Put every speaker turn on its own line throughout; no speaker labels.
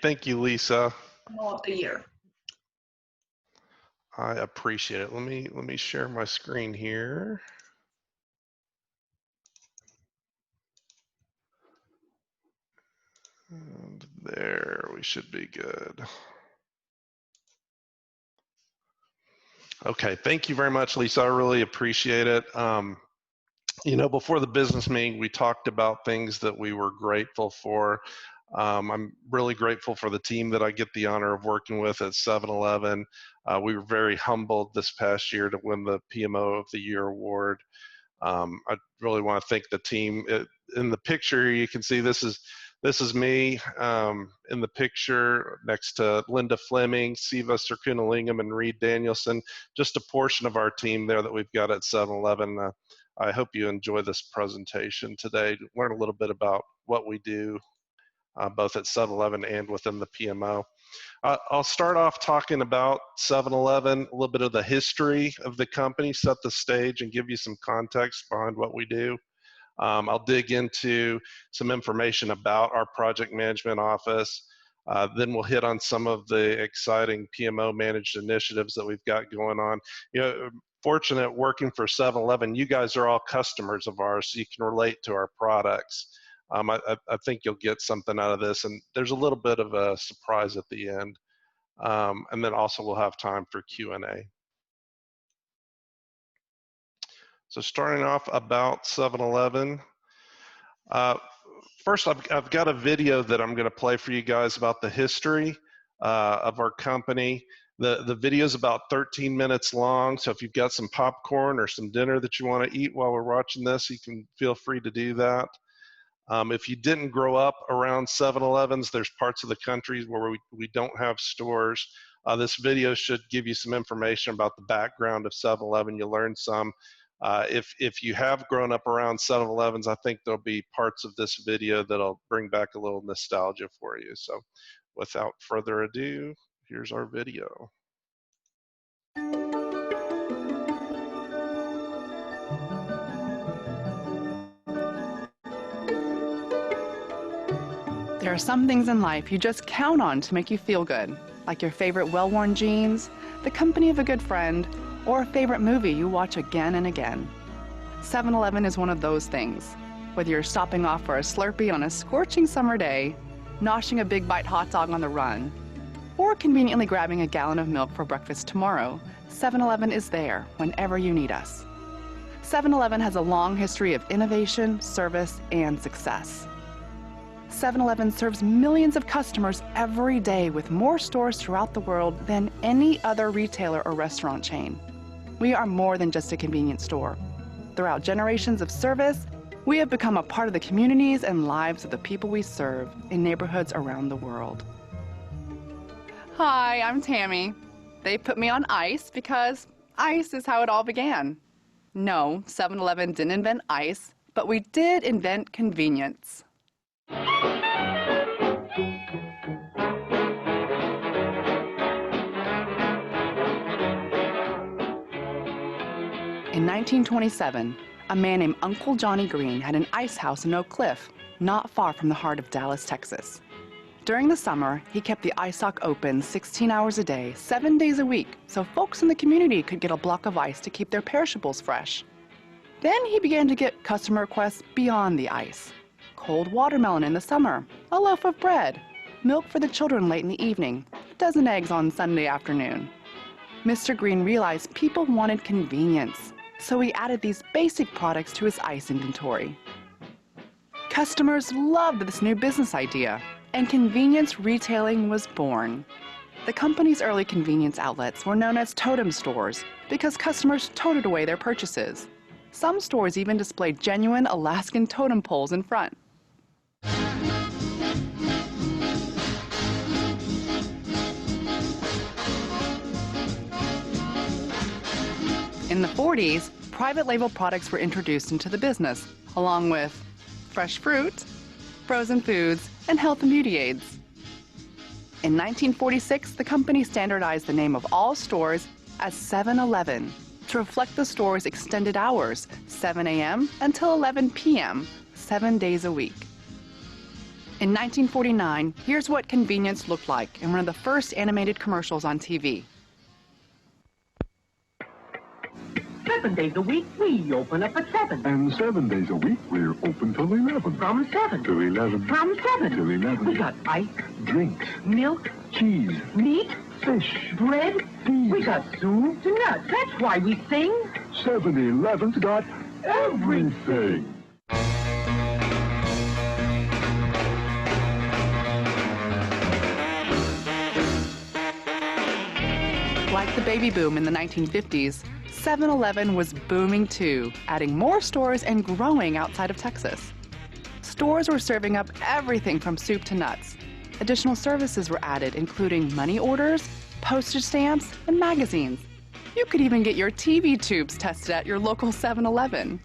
Thank you, Lisa.
Of the year.
I appreciate it. Let me share my screen here. And there, we should be good. Okay, thank you very much, Lisa. I really appreciate it. You know, before the business meeting, we talked about things that we were grateful for. I'm really grateful for the team that I get the honor of working with at 7-Eleven. We were very humbled this past year to win the PMO of the Year award. I really want to thank the team. In the picture, you can see this is me in the picture next to Linda Fleming, Siva Sirkunalingam, and Reed Danielson. Just a portion of our team there that we've got at 7-Eleven. I hope you enjoy this presentation today, learn a little bit about what we do both at 7-Eleven and within the PMO. I'll start off talking about 7-Eleven, a little bit of the history of the company, set the stage, and give you some context behind what we do. I'll dig into some information about our project management office. Then we'll hit on some of the exciting PMO managed initiatives that we've got going on. You know, fortunate working for 7-Eleven, you guys are all customers of ours, so you can relate to our products. I think you'll get something out of this, and there's a little bit of a surprise at the end. And then also we'll have time for Q&A. So starting off about 7-Eleven. First, I've got a video that I'm going to play for you guys about the history of our company. The video is about 13 minutes long, so if you've got some popcorn or some dinner that you want to eat while we're watching this, you can feel free to do that. If you didn't grow up around 7-Elevens, there's parts of the country where we don't have stores. This video should give you some information about the background of 7-Eleven. You'll learn some. If you have grown up around 7-Elevens, I think there'll be parts of this video that'll bring back a little nostalgia for you. So without further ado, here's our video.
There are some things in life you just count on to make you feel good, like your favorite well-worn jeans, the company of a good friend, or a favorite movie you watch again and again. 7-Eleven is one of those things. Whether you're stopping off for a Slurpee on a scorching summer day, noshing a Big Bite hot dog on the run, or conveniently grabbing a gallon of milk for breakfast tomorrow, 7-Eleven is there whenever you need us. 7-Eleven has a long history of innovation, service, and success. 7-Eleven serves millions of customers every day with more stores throughout the world than any other retailer or restaurant chain. We are more than just a convenience store. Throughout generations of service, we have become a part of the communities and lives of the people we serve in neighborhoods around the world. Hi, I'm Tammy. They put me on ice because ice is how it all began. No, 7-Eleven didn't invent ice, but we did invent convenience. In 1927, a man named Uncle Johnny Green had an ice house in Oak Cliff, not far from the heart of Dallas, Texas. During the summer, he kept the ice dock open 16 hours a day, 7 days a week, so folks in the community could get a block of ice to keep their perishables fresh. Then he began to get customer requests beyond the ice. Cold watermelon in the summer, a loaf of bread, milk for the children late in the evening, a dozen eggs on Sunday afternoon. Mr. Green realized people wanted convenience, so he added these basic products to his ice inventory. Customers loved this new business idea, and convenience retailing was born. The company's early convenience outlets were known as totem stores because customers toted away their purchases. Some stores even displayed genuine Alaskan totem poles in front. In the 40s, private label products were introduced into the business, along with fresh fruit, frozen foods, and health and beauty aids. In 1946, the company standardized the name of all stores as 7-Eleven to reflect the store's extended hours, 7 a.m. until 11 p.m., 7 days a week. In 1949, here's what convenience looked like in one of the first animated commercials on TV.
7 days a week, we open up at 7.
And 7 days a week, we're open till 11.
From 7.
Till 11.
From 7.
Till 11.
We got ice,
Drinks,
milk,
cheese,
meat,
fish,
bread.
peas.
We got soup to nuts. That's why we sing.
7-Eleven's got everything.
Like the baby boom in the 1950s, 7-Eleven was booming too, adding more stores and growing outside of Texas. Stores were serving up everything from soup to nuts. Additional services were added, including money orders, postage stamps, and magazines. You could even get your TV tubes tested at your local 7-Eleven.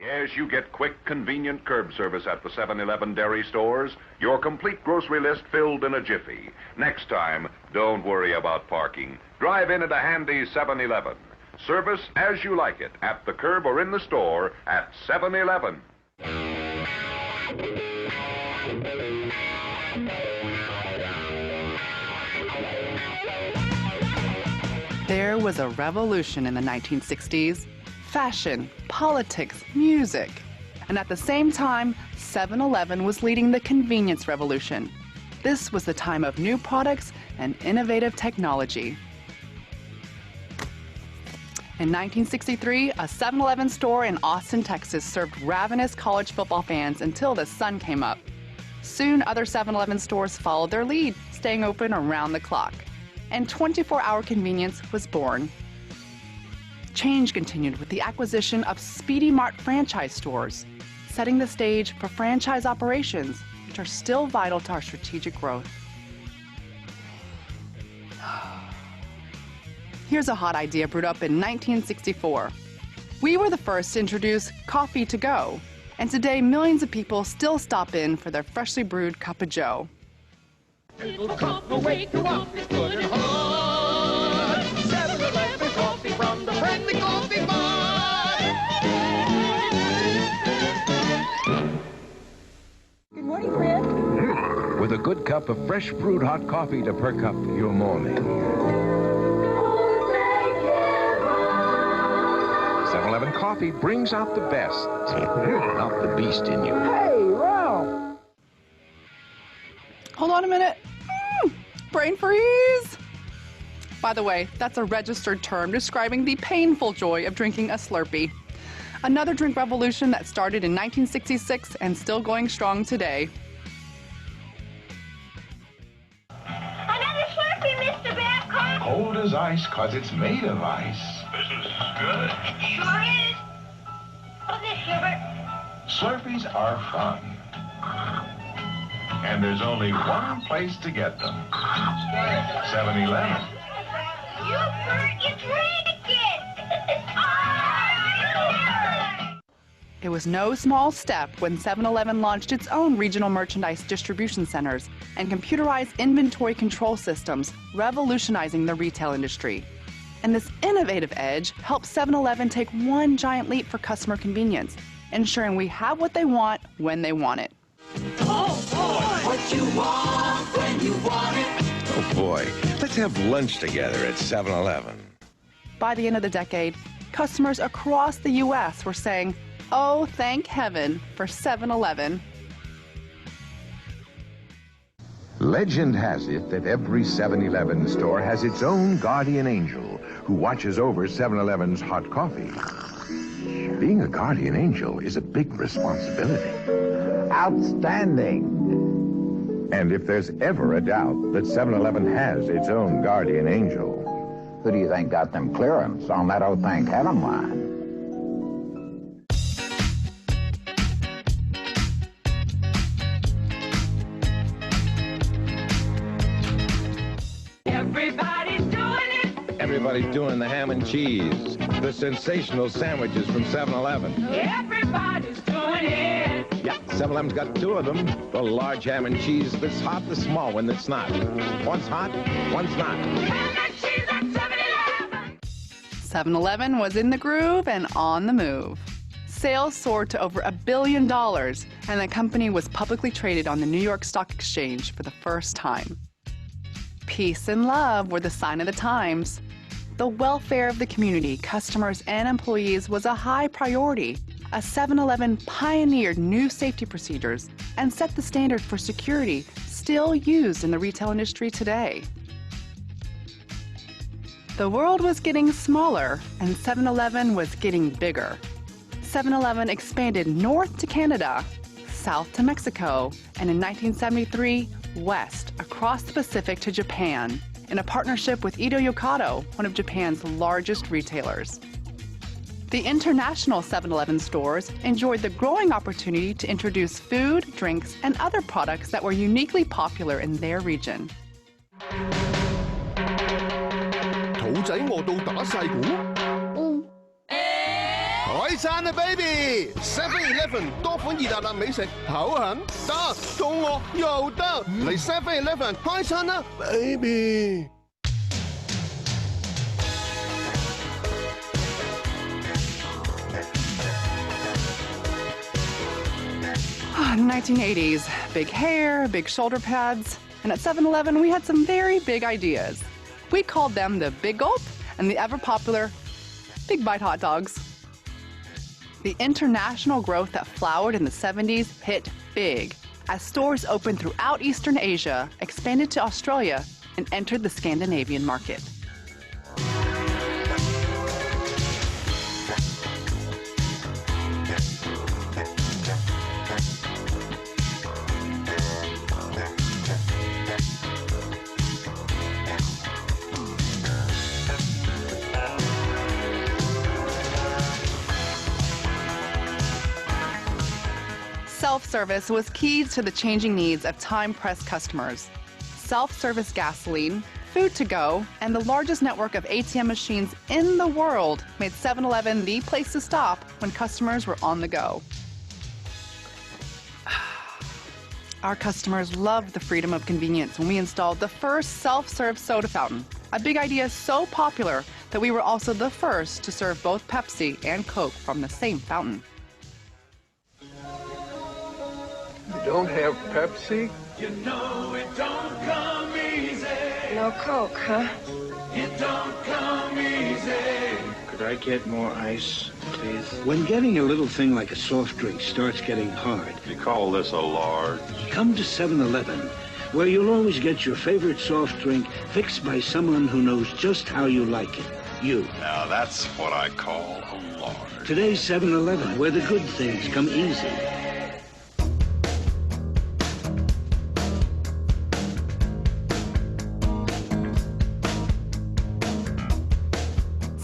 Yes, you get quick, convenient curb service at the 7-Eleven dairy stores. Your complete grocery list filled in a jiffy. Next time, don't worry about parking. Drive in at a handy 7-Eleven. Service as you like it, at the curb or in the store at 7-Eleven.
There was a revolution in the 1960s. Fashion, politics, music. And at the same time, 7-Eleven was leading the convenience revolution. This was the time of new products and innovative technology. In 1963, a 7-Eleven store in Austin, Texas served ravenous college football fans until the sun came up. Soon, other 7-Eleven stores followed their lead, staying open around the clock. And 24-hour convenience was born. Change continued with the acquisition of Speedy Mart franchise stores, setting the stage for franchise operations, which are still vital to our strategic growth. Here's a hot idea brewed up in 1964. We were the first to introduce coffee to go, and today millions of people still stop in for their freshly brewed cup of joe.
It'll come away to office good and hot. 7-Eleven coffee from the friendly coffee pot.
Good morning, Fred.
With a good cup of fresh brewed hot coffee to perk up your morning. 7-Eleven coffee brings out the best, not the beast in you.
Hey, Ralph.
Hold on a minute. Brain freeze! By the way, that's a registered term describing the painful joy of drinking a Slurpee. Another drink revolution that started in 1966 and still going strong today.
Another Slurpee, Mr. Babcock.
Cold as ice, 'cause it's made of ice.
This is good. Sure is. What's this, Gilbert?
Slurpees are fun. And there's only one place to get them. 7-Eleven.
You Bert, it's raining again.
It was no small step when 7-Eleven launched its own regional merchandise distribution centers and computerized inventory control systems, revolutionizing the retail industry. And this innovative edge helps 7-Eleven take one giant leap for customer convenience, ensuring we have what they want when they want it.
What you want when you want it.
Oh boy, let's have lunch together at 7-Eleven.
By the end of the decade, customers across the U.S. were saying, "Oh, thank heaven for 7-Eleven."
Legend has it that every 7-Eleven store has its own guardian angel who watches over 7-Eleven's hot coffee. Being a guardian angel is a big responsibility. Outstanding. And if there's ever a doubt that 7-Eleven has its own guardian angel,
who do you think got them clearance on that old thank heaven line?
Everybody's doing it.
everybody's doing the ham and cheese, the sensational sandwiches from 7-Eleven.
Everybody's doing it.
Yeah, 7-Eleven's got two of them. The large ham and cheese that's hot, the small one that's not. One's hot, one's not.
Ham and cheese at 7-Eleven.
7-Eleven was in the groove and on the move. Sales soared to over $1 billion, and the company was publicly traded on the New York Stock Exchange for the first time. Peace and love were the sign of the times. The welfare of the community, customers, and employees was a high priority. A 7-Eleven pioneered new safety procedures and set the standard for security still used in the retail industry today. The world was getting smaller, and 7-Eleven was getting bigger. 7-Eleven expanded north to Canada, south to Mexico, and in 1973, west across the Pacific to Japan, in a partnership with Ito Yokado, one of Japan's largest retailers. The international 7-Eleven stores enjoyed the growing opportunity to introduce food, drinks, and other products that were uniquely popular in their region.
肚仔餓到打晒鼓。海餐啊 ，baby！ 7-Eleven 多款熱辣辣美食，口痕得，肚餓又得，嚟 7-Eleven 開餐啦 ，baby！
In the 1980s, big hair, big shoulder pads, and at 7-Eleven we had some very big ideas. We called them the Big Gulp and the ever-popular Big Bite hot dogs. The international growth that flowered in the 70s hit big as stores opened throughout Eastern Asia, expanded to Australia, and entered the Scandinavian market. Self-service was key to the changing needs of time-pressed customers. Self-service gasoline, food to go, and the largest network of ATM machines in the world made 7-Eleven the place to stop when customers were on the go. Our customers loved the freedom of convenience when we installed the first self-serve soda fountain, a big idea so popular that we were also the first to serve both Pepsi and Coke from the same fountain.
You don't have Pepsi?
You know it don't come easy.
No Coke, huh?
It don't come easy.
Could I get more ice, please? When getting a little thing like a soft drink starts getting hard,
You call this a large?
come to 7-Eleven, where you'll always get your favorite soft drink fixed by someone who knows just how you like it. You.
Now that's what I call a large.
Today's 7-Eleven, where the good things come easy.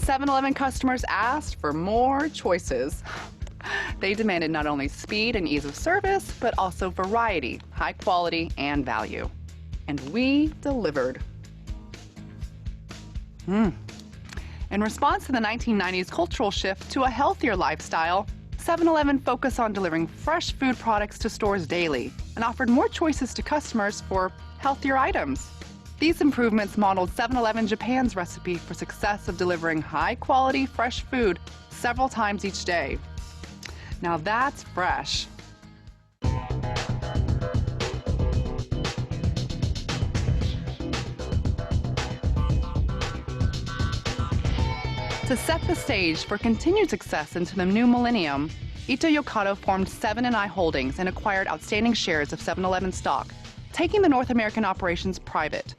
7-Eleven customers asked for more choices. They demanded not only speed and ease of service, but also variety, high quality, and value. And we delivered. In response to the 1990s cultural shift to a healthier lifestyle, 7-Eleven focused on delivering fresh food products to stores daily and offered more choices to customers for healthier items. These improvements modeled 7-Eleven Japan's recipe for success of delivering high-quality, fresh food several times each day. Now that's fresh. To set the stage for continued success into the new millennium, Ito Yokado formed 7&I Holdings and acquired outstanding shares of 7-Eleven stock, taking the North American operations private.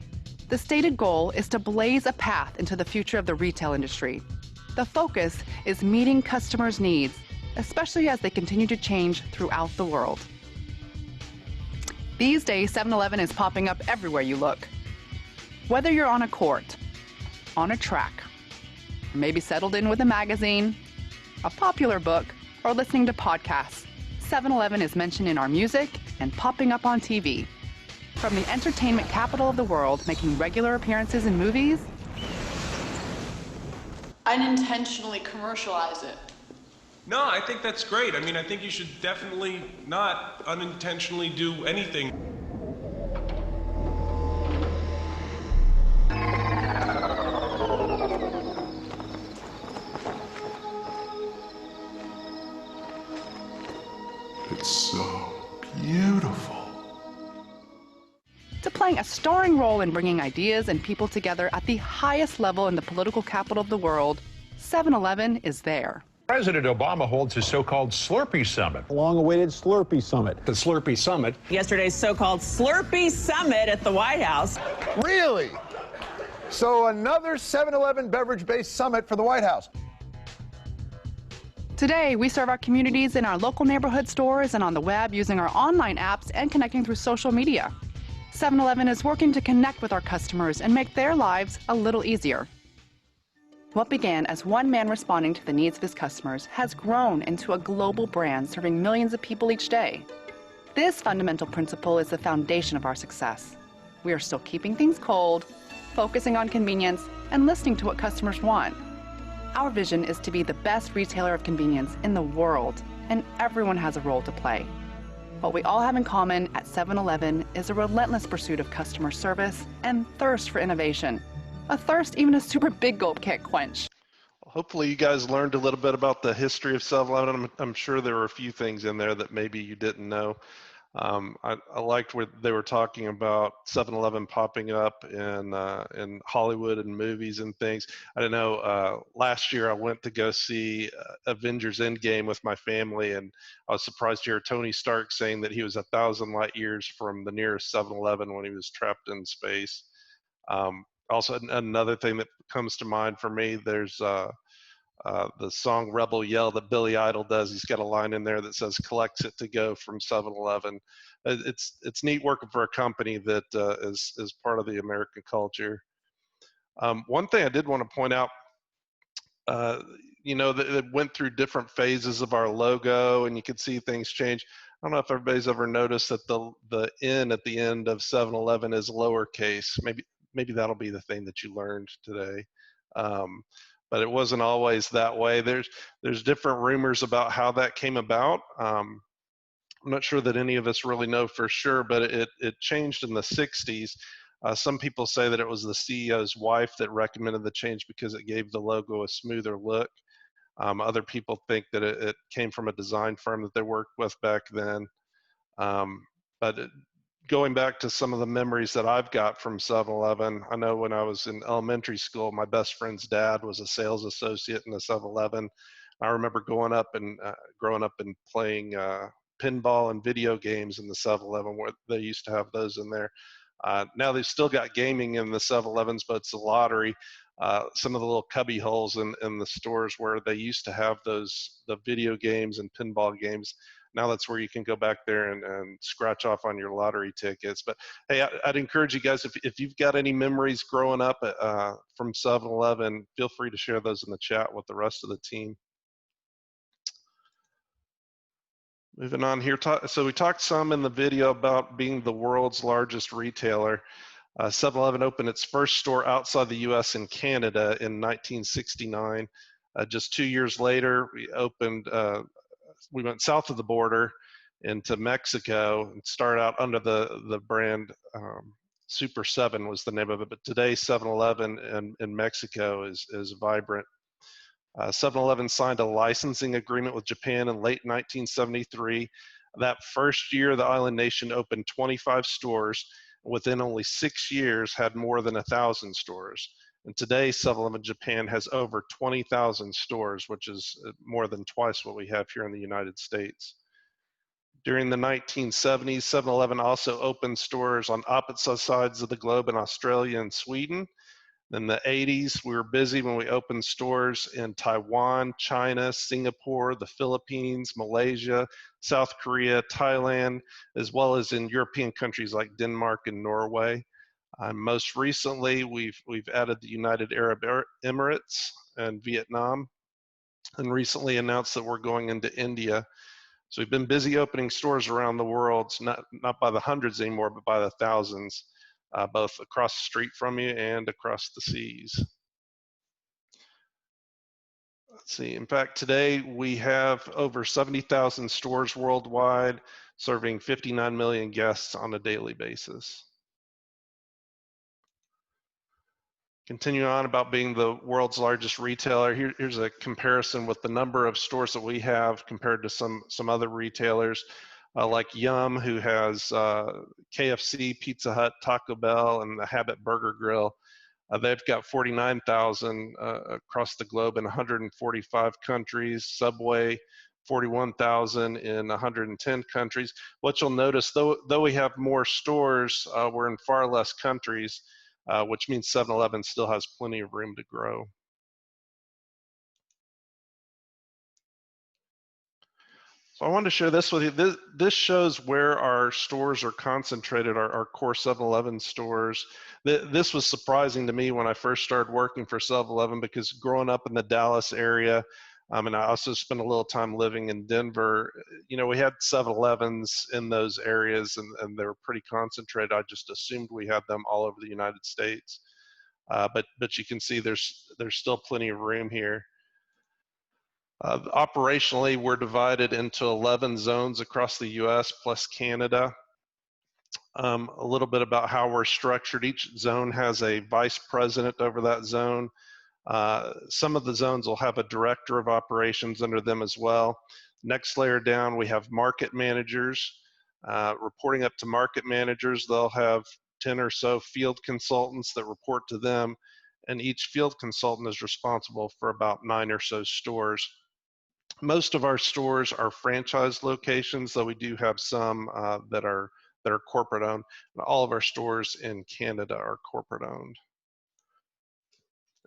The stated goal is to blaze a path into the future of the retail industry. The focus is meeting customers' needs, especially as they continue to change throughout the world. These days, 7-Eleven is popping up everywhere you look. Whether you're on a court, on a track, maybe settled in with a magazine, a popular book, or listening to podcasts, 7-Eleven is mentioned in our music and popping up on TV. From the entertainment capital of the world, making regular appearances in movies,
unintentionally commercialize it.
No, I think that's great. I mean, I think you should definitely not unintentionally do anything.
It's so beautiful.
To playing a starring role in bringing ideas and people together at the highest level in the political capital of the world, 7-Eleven is there.
President Obama holds his so-called Slurpee Summit.
A long-awaited Slurpee Summit.
The Slurpee Summit.
Yesterday's so-called Slurpee Summit at the White House.
Really? So another 7-Eleven beverage-based summit for the White House.
Today, we serve our communities in our local neighborhood stores and on the web using our online apps and connecting through social media. 7-Eleven is working to connect with our customers and make their lives a little easier. What began as one man responding to the needs of his customers has grown into a global brand serving millions of people each day. This fundamental principle is the foundation of our success. We are still keeping things cold, focusing on convenience, and listening to what customers want. Our vision is to be the best retailer of convenience in the world, and everyone has a role to play. What we all have in common at 7-Eleven is a relentless pursuit of customer service and thirst for innovation. A thirst even a super big gulp can't quench.
Hopefully you guys learned a little bit about the history of 7-Eleven. I'm sure there were a few things in there that maybe you didn't know. I liked where they were talking about 7-Eleven popping up in Hollywood and movies and things. I don't know, last year I went to go see Avengers Endgame with my family, and I was surprised to hear Tony Stark saying that he was 1,000 light years from the nearest 7-Eleven when he was trapped in space. Also, another thing that comes to mind for me, there's the song Rebel Yell that Billy Idol does. He's got a line in there that says, collects it to go from 7-Eleven. It's neat working for a company that is part of the American culture. One thing I did want to point out, you know, that it went through different phases of our logo, and you could see things change. I don't know if everybody's ever noticed that the N at the end of 7-Eleven is lowercase. Maybe that'll be the thing that you learned today. But it wasn't always that way. There's different rumors about how that came about. I'm not sure that any of us really know for sure, but it changed in the 60s. Some people say that it was the CEO's wife that recommended the change because it gave the logo a smoother look. Other people think that it came from a design firm that they worked with back then. Going back to some of the memories that I've got from 7-Eleven, I know when I was in elementary school, my best friend's dad was a sales associate in the 7-Eleven. I remember growing up and playing pinball and video games in the 7-Eleven, where they used to have those in there. Now they've still got gaming in the 7-Elevens, but it's a lottery. Some of the little cubby holes in the stores where they used to have the video games and pinball games. Now that's where you can go back there and scratch off on your lottery tickets. But hey, I'd encourage you guys, if you've got any memories growing up from 7-Eleven, feel free to share those in the chat with the rest of the team. Moving on here, so we talked some in the video about being the world's largest retailer. 7-Eleven opened its first store outside the US and Canada in 1969. Just 2 years later, we went south of the border into Mexico and started out under the brand Super 7 was the name of it. But today 7-Eleven in Mexico is vibrant. 7-Eleven signed a licensing agreement with Japan in late 1973. That first year, the island nation opened 25 stores. Within only 6 years, had more than 1,000 stores. And today, 7-Eleven Japan has over 20,000 stores, which is more than twice what we have here in the United States. During the 1970s, 7-Eleven also opened stores on opposite sides of the globe in Australia and Sweden. In the 80s, we were busy when we opened stores in Taiwan, China, Singapore, the Philippines, Malaysia, South Korea, Thailand, as well as in European countries like Denmark and Norway. Most recently, we've added the United Arab Emirates and Vietnam, and recently announced that we're going into India. So we've been busy opening stores around the world, not by the hundreds anymore, but by the thousands, both across the street from you and across the seas. Let's see, in fact, today we have over 70,000 stores worldwide, serving 59 million guests on a daily basis. Continuing on about being the world's largest retailer, here's a comparison with the number of stores that we have compared to some other retailers. like Yum, who has KFC, Pizza Hut, Taco Bell, and the Habit Burger Grill. They've got 49,000 across the globe in 145 countries. Subway, 41,000 in 110 countries. What you'll notice, though we have more stores, we're in far less countries, which means 7-Eleven still has plenty of room to grow. So I wanted to share this with you. This shows where our stores are concentrated, our core 7-Eleven stores. This was surprising to me when I first started working for 7-Eleven, because growing up in the Dallas area, and I also spent a little time living in Denver, we had 7-Elevens in those areas, and they were pretty concentrated. I just assumed we had them all over the United States. But you can see there's still plenty of room here. Operationally, we're divided into 11 zones across the US plus Canada. A little bit about how we're structured. Each zone has a vice president over that zone. Some of the zones will have a director of operations under them as well. Next layer down, we have market managers. Reporting up to market managers, they'll have 10 or so field consultants that report to them, and each field consultant is responsible for about 9 or so stores. Most of our stores are franchise locations, though we do have some that are corporate owned. All of our stores in Canada are corporate owned.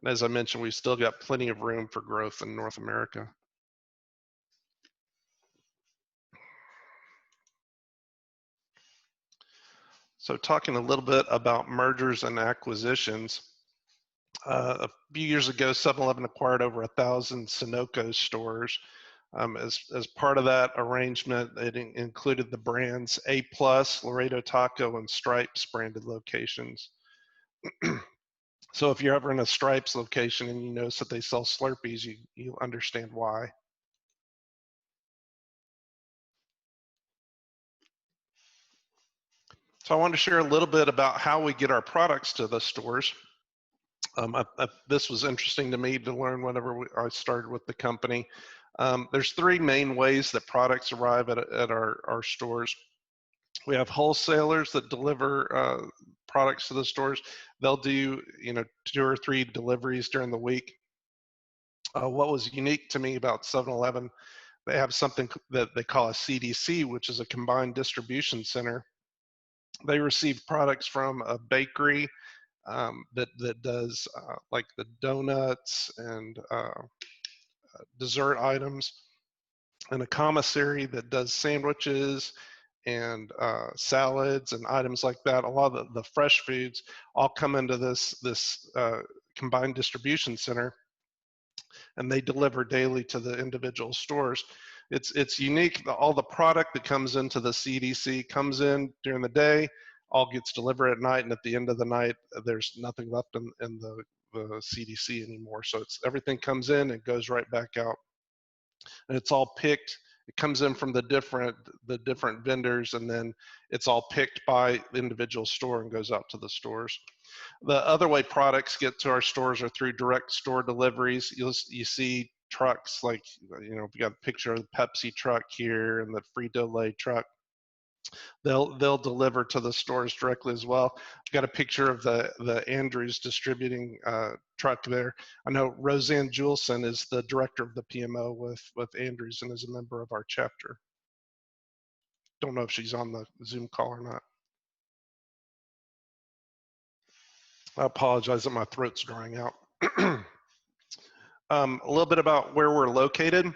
And as I mentioned, we've still got plenty of room for growth in North America. So talking a little bit about mergers and acquisitions. A few years ago, 7-Eleven acquired over 1,000 Sunoco stores. As part of that arrangement, it included the brands A+, Laredo Taco, and Stripes branded locations. So if you're ever in a Stripes location and you notice that they sell Slurpees, you understand why. So I wanted to share a little bit about how we get our products to the stores. This was interesting to me to learn whenever I started with the company. There's 3 main ways that products arrive at our stores. We have wholesalers that deliver products to the stores. They'll do 2 or 3 deliveries during the week. What was unique to me about 7-Eleven, they have something that they call a CDC, which is a combined distribution center. They receive products from a bakery that does like the donuts and dessert items, and a commissary that does sandwiches and salads and items like that. A lot of the fresh foods all come into this combined distribution center, and they deliver daily to the individual stores. It's unique. All the product that comes into the CDC comes in during the day, all gets delivered at night, and at the end of the night, there's nothing left in the CDC anymore. So everything comes in and goes right back out, and it's all picked. It comes in from the different vendors, and then it's all picked by the individual store and goes out to the stores. The other way products get to our stores are through direct store deliveries. You see trucks like, we got a picture of the Pepsi truck here and the Frito-Lay truck. They'll deliver to the stores directly as well. I've got a picture of the Andrews distributing truck there. I know Roseanne Juleson is the director of the PMO with Andrews and is a member of our chapter. Don't know if she's on the Zoom call or not. I apologize that my throat's drying out. A little bit about where we're located.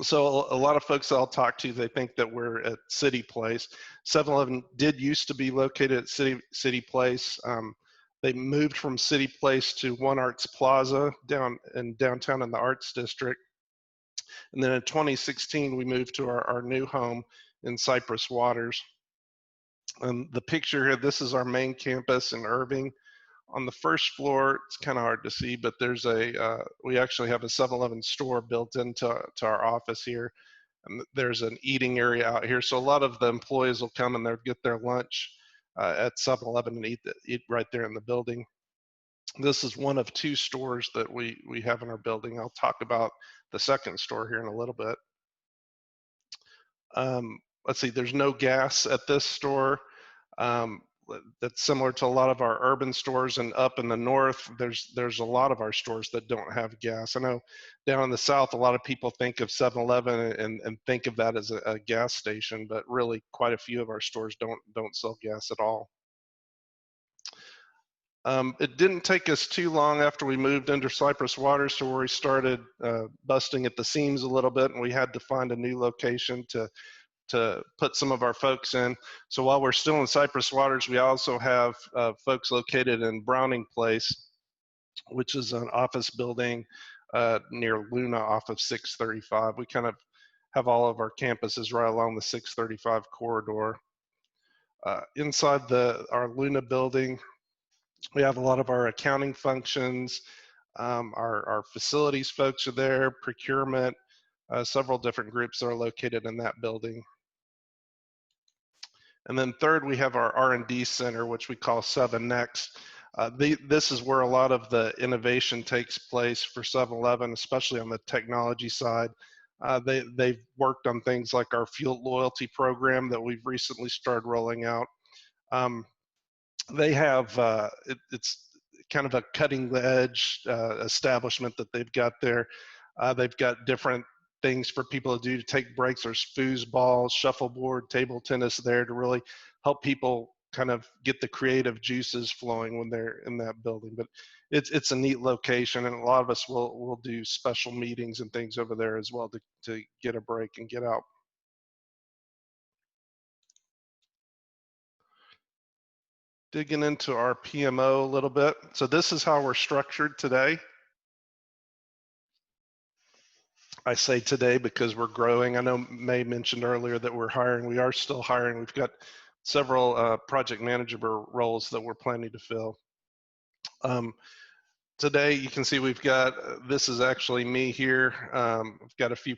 So a lot of folks I'll talk to, they think that we're at City Place. 7-Eleven did used to be located at City Place. They moved from City Place to One Arts Plaza downtown in the Arts District. And then in 2016, we moved to our new home in Cypress Waters. The picture here, this is our main campus in Irving. On the first floor, it's kind of hard to see, but there's we actually have a 7-Eleven store built into our office here. And there's an eating area out here. So a lot of the employees will come and they'll get their lunch at 7-Eleven and eat right there in the building. This is one of 2 stores that we have in our building. I'll talk about the second store here in a little bit. let's see, there's no gas at this store. That's similar to a lot of our urban stores, and up in the north, there's a lot of our stores that don't have gas. I know down in the south, a lot of people think of 7-Eleven and think of that as a gas station, but really quite a few of our stores don't sell gas at all. It didn't take us too long after we moved into Cypress Waters to where we started busting at the seams a little bit, and we had to find a new location to put some of our folks in. So while we're still in Cypress Waters, we also have folks located in Browning Place, which is an office building near Luna off of 635. We kind of have all of our campuses right along the 635 corridor. Inside our Luna building, we have a lot of our accounting functions. Our facilities folks are there, procurement, several different groups that are located in that building. And then third, we have our R&D center, which we call 7 Next. This is where a lot of the innovation takes place for 7-Eleven, especially on the technology side. They've worked on things like our fuel loyalty program that we've recently started rolling out. They have, it's kind of a cutting edge establishment that they've got there. They've got different things for people to do to take breaks. There's foosball, shuffleboard, table tennis there to really help people kind of get the creative juices flowing when they're in that building. But it's a neat location, and a lot of us will do special meetings and things over there as well to get a break and get out. Digging into our PMO a little bit. So this is how we're structured today. I say today because we're growing. I know May mentioned earlier that we're hiring. We are still hiring. We've got several project manager roles that we're planning to fill. Today, you can see we've got, this is actually me here. We've got a few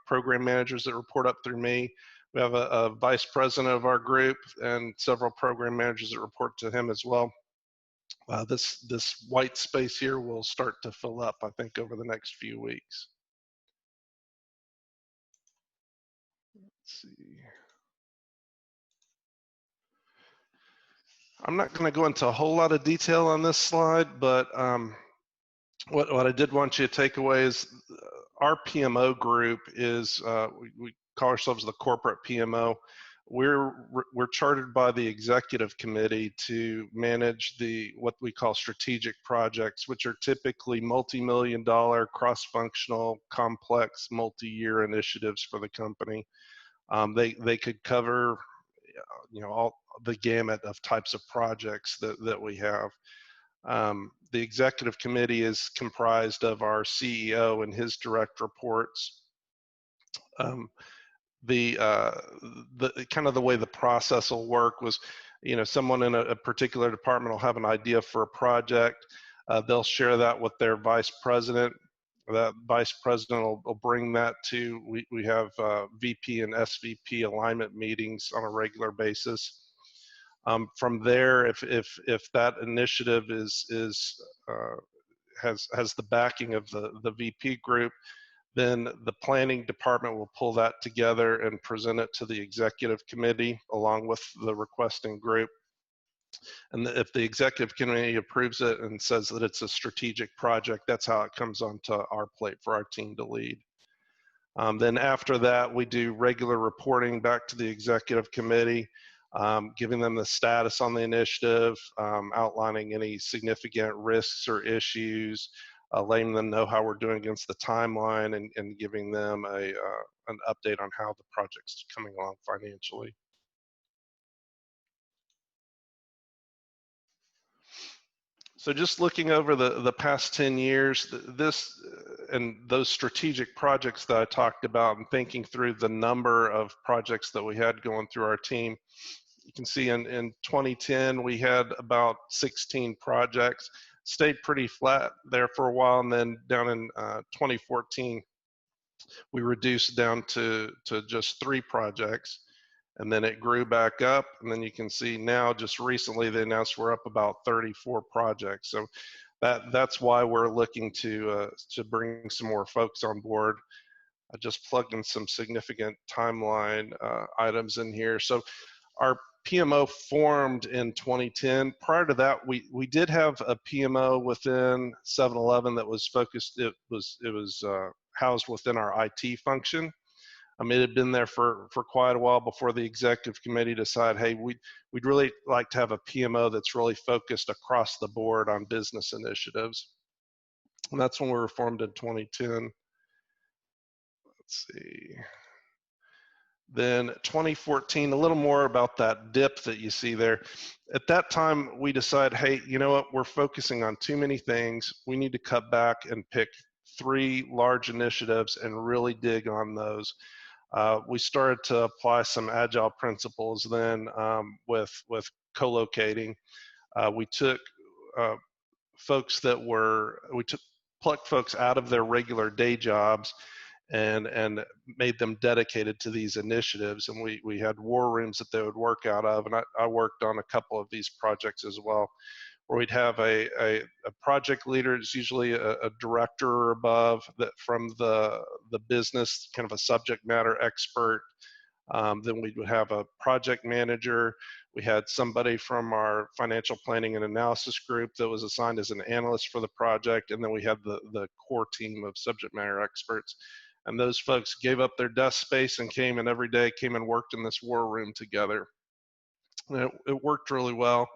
program managers that report up through me. We have a vice president of our group and several program managers that report to him as well. This white space here will start to fill up, I think, over the next few weeks. Let's see. I'm not going to go into a whole lot of detail on this slide, but what I did want you to take away is our PMO group is, we call ourselves the corporate PMO. We're chartered by the executive committee to manage what we call strategic projects, which are typically multi-million-dollar, cross-functional, complex, multi-year initiatives for the company. They could cover, all the gamut of types of projects that we have. The executive committee is comprised of our CEO and his direct reports. The kind of the way the process will work was, someone in a particular department will have an idea for a project. They'll share that with their vice president. That vice president will bring that to, we have VP and SVP alignment meetings on a regular basis. From there, if that initiative has the backing of the VP group, then the planning department will pull that together and present it to the executive committee along with the requesting group. And if the executive committee approves it and says that it's a strategic project, that's how it comes onto our plate for our team to lead. Then after that, we do regular reporting back to the executive committee, giving them the status on the initiative, outlining any significant risks or issues, letting them know how we're doing against the timeline, and giving them an update on how the project's coming along financially. So just looking over the past 10 years, this and those strategic projects that I talked about, and thinking through the number of projects that we had going through our team, you can see in 2010, we had about 16 projects, stayed pretty flat there for a while, and then down in 2014, we reduced down to just 3 projects. And then it grew back up, and then you can see now, just recently, they announced we're up about 34 projects. So that's why we're looking to bring some more folks on board. I just plugged in some significant timeline items in here. So our PMO formed in 2010. Prior to that, we did have a PMO within 7-Eleven that was focused. It was housed within our IT function. It had been there for quite a while before the executive committee decided, hey, we'd really like to have a PMO that's really focused across the board on business initiatives. And that's when we were formed in 2010. Let's see. Then 2014, a little more about that dip that you see there. At that time, we decided, hey, you know what? We're focusing on too many things. We need to cut back and pick 3 large initiatives and really dig on those. We started to apply some agile principles then with co-locating. We took folks that plucked folks out of their regular day jobs and made them dedicated to these initiatives. And we had war rooms that they would work out of. And I worked on a couple of these projects as well, where we'd have a project leader. It's usually a director or above that from the business, kind of a subject matter expert. Then we would have a project manager. We had somebody from our financial planning and analysis group that was assigned as an analyst for the project. And then we had the core team of subject matter experts. And those folks gave up their desk space and came and every day came and worked in this war room together. And it worked really well.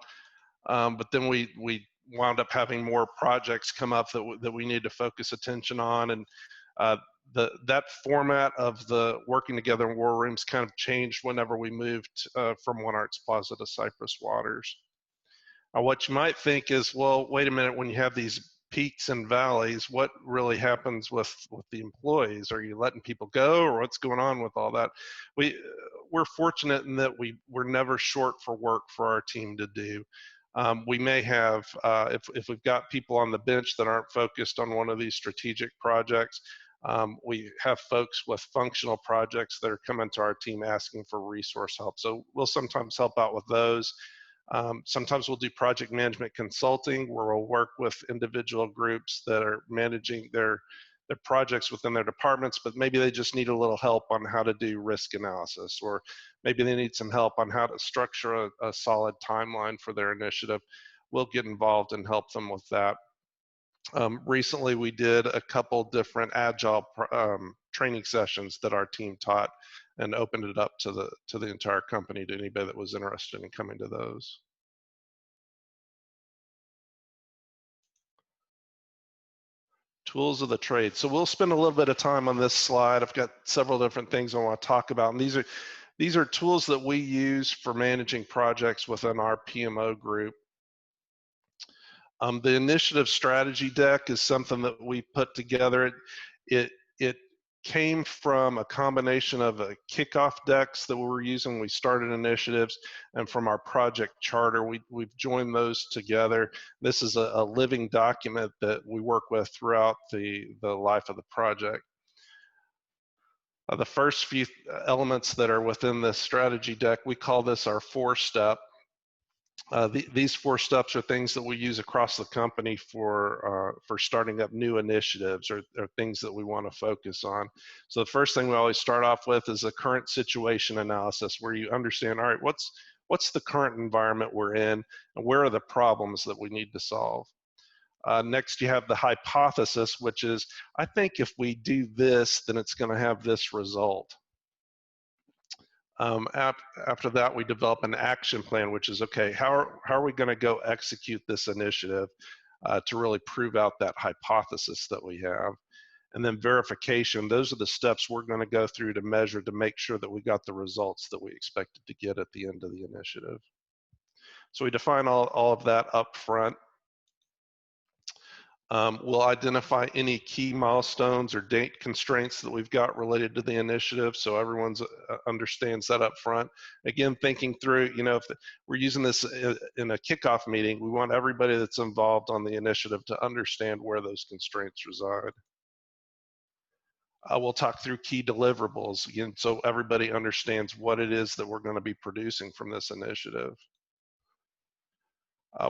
But then we wound up having more projects come up that we need to focus attention on. And that format of the working together in war rooms kind of changed whenever we moved from One Arts Plaza to Cypress Waters. What you might think is, well, wait a minute, when you have these peaks and valleys, what really happens with the employees? Are you letting people go, or what's going on with all that? We're fortunate in that we're never short for work for our team to do. We may have, if we've got people on the bench that aren't focused on one of these strategic projects, we have folks with functional projects that are coming to our team asking for resource help. So we'll sometimes help out with those. Sometimes we'll do project management consulting, where we'll work with individual groups that are managing their projects within their departments, but maybe they just need a little help on how to do risk analysis, or maybe they need some help on how to structure a solid timeline for their initiative. We'll get involved and help them with that. Recently, we did a couple different agile training sessions that our team taught, and opened it up to the entire company, to anybody that was interested in coming to those. Tools of the trade. So we'll spend a little bit of time on this slide. I've got several different things I want to talk about, and these are tools that we use for managing projects within our PMO group. The initiative strategy deck is something that we put together. It came from a combination of kickoff decks that we were using when we started initiatives, and from our project charter. We've joined those together. This is a living document that we work with throughout the life of the project. The first few elements that are within this strategy deck, we call this our 4-step. These 4 steps are things that we use across the company for starting up new initiatives or things that we want to focus on. So the first thing we always start off with is a current situation analysis, where you understand, all right, what's the current environment we're in, and where are the problems that we need to solve. Next, you have the hypothesis, which is, I think if we do this, then it's going to have this result. After that, we develop an action plan, which is, okay, how are we going to go execute this initiative to really prove out that hypothesis that we have. And then verification, those are the steps we're going to go through to measure, to make sure that we got the results that we expected to get at the end of the initiative. So we define all of that up front. We'll identify any key milestones or date constraints that we've got related to the initiative, so everyone understands that up front. Again, thinking through, if we're using this in a kickoff meeting, we want everybody that's involved on the initiative to understand where those constraints reside. We'll talk through key deliverables, again, so everybody understands what it is that we're going to be producing from this initiative.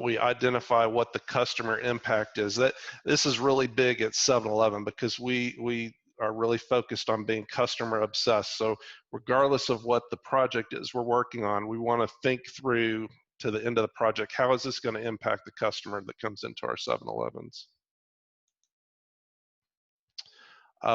We identify what the customer impact is. This is really big at 7-Eleven, because we are really focused on being customer obsessed. So regardless of what the project is we're working on, we want to think through to the end of the project, how is this going to impact the customer that comes into our 7-Elevens?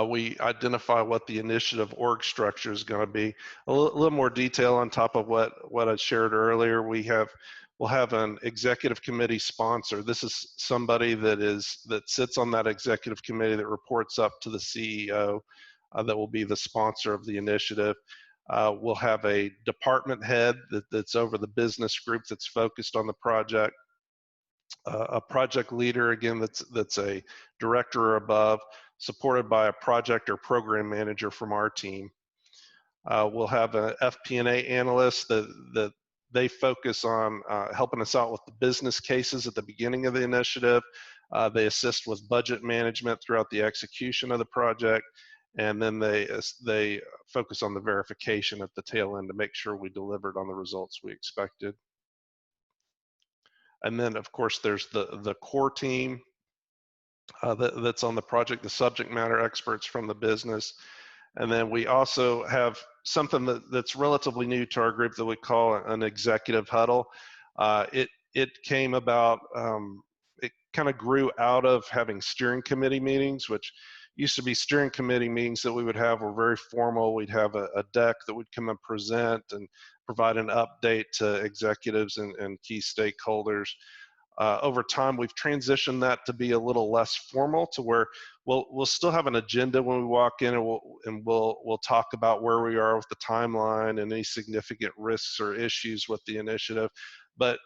We identify what the initiative org structure is going to be. A little more detail on top of what I shared earlier. We'll have an executive committee sponsor. This is somebody that sits on that executive committee that reports up to the CEO, that will be the sponsor of the initiative. We'll have a department head that's over the business group that's focused on the project. A project leader, again, that's a director or above, supported by a project or program manager from our team. We'll have an FP&A analyst that they focus on helping us out with the business cases at the beginning of the initiative. They assist with budget management throughout the execution of the project, and then they focus on the verification at the tail end to make sure we delivered on the results we expected. And then, of course, there's the core team that's on the project, the subject matter experts from the business. And then we also have something that's relatively new to our group that we call an executive huddle. It came about, it kind of grew out of having steering committee meetings, which used to be steering committee meetings that we would have were very formal. We'd have a deck that would come and present and provide an update to executives and key stakeholders. Over time, we've transitioned that to be a little less formal, to where we'll still have an agenda when we walk in, and we'll talk about where we are with the timeline and any significant risks or issues with the initiative. But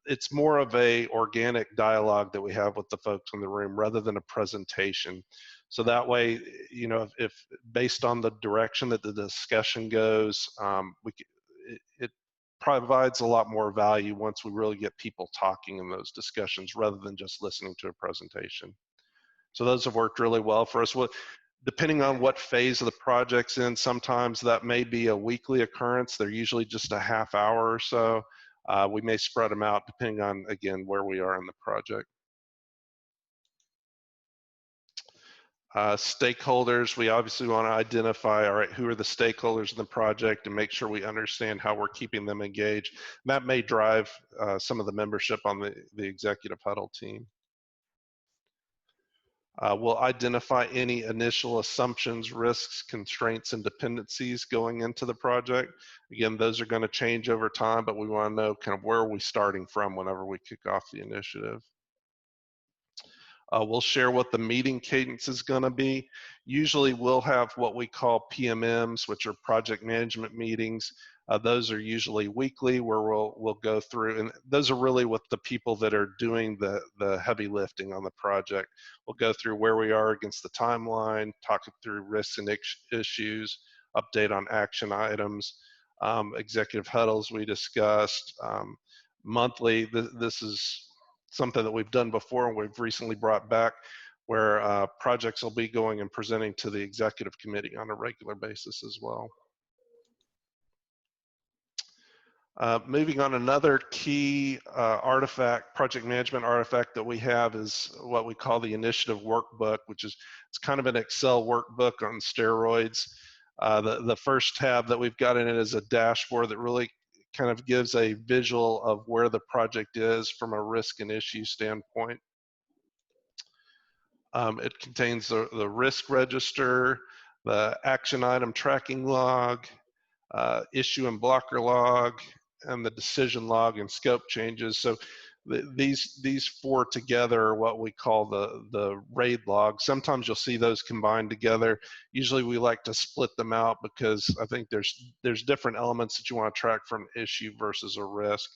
it's more of a organic dialogue that we have with the folks in the room rather than a presentation. So that way, you know, if based on the direction that the discussion goes, it provides a lot more value once we really get people talking in those discussions rather than just listening to a presentation. So those have worked really well for us. Depending on what phase of the project's in, sometimes that may be a weekly occurrence. They're usually just a half hour or so. We may spread them out depending on, again, where we are in the project. Stakeholders, we obviously want to identify, all right, who are the stakeholders in the project, and make sure we understand how we're keeping them engaged. And that may drive some of the membership on the executive huddle team. We'll identify any initial assumptions, risks, constraints, and dependencies going into the project. Again, those are going to change over time, but we want to know kind of where are we starting from whenever we kick off the initiative. We'll share what the meeting cadence is going to be. Usually we'll have what we call PMMs, which are project management meetings. Those are usually weekly, where we'll go through, and those are really with the people that are doing the heavy lifting on the project. We'll go through where we are against the timeline, talk through risks and issues, update on action items, executive huddles we discussed. Monthly, this is something that we've done before and we've recently brought back, where projects will be going and presenting to the executive committee on a regular basis as well. Moving on, another key artifact, project management artifact that we have is what we call the initiative workbook, which is, it's kind of an Excel workbook on steroids. The first tab that we've got in it is a dashboard that really kind of gives a visual of where the project is from a risk and issue standpoint. It contains the risk register, the action item tracking log, issue and blocker log, and the decision log and scope changes. So these four together are what we call the RAID log. Sometimes you'll see those combined together. Usually we like to split them out because I think there's different elements that you want to track from an issue versus a risk.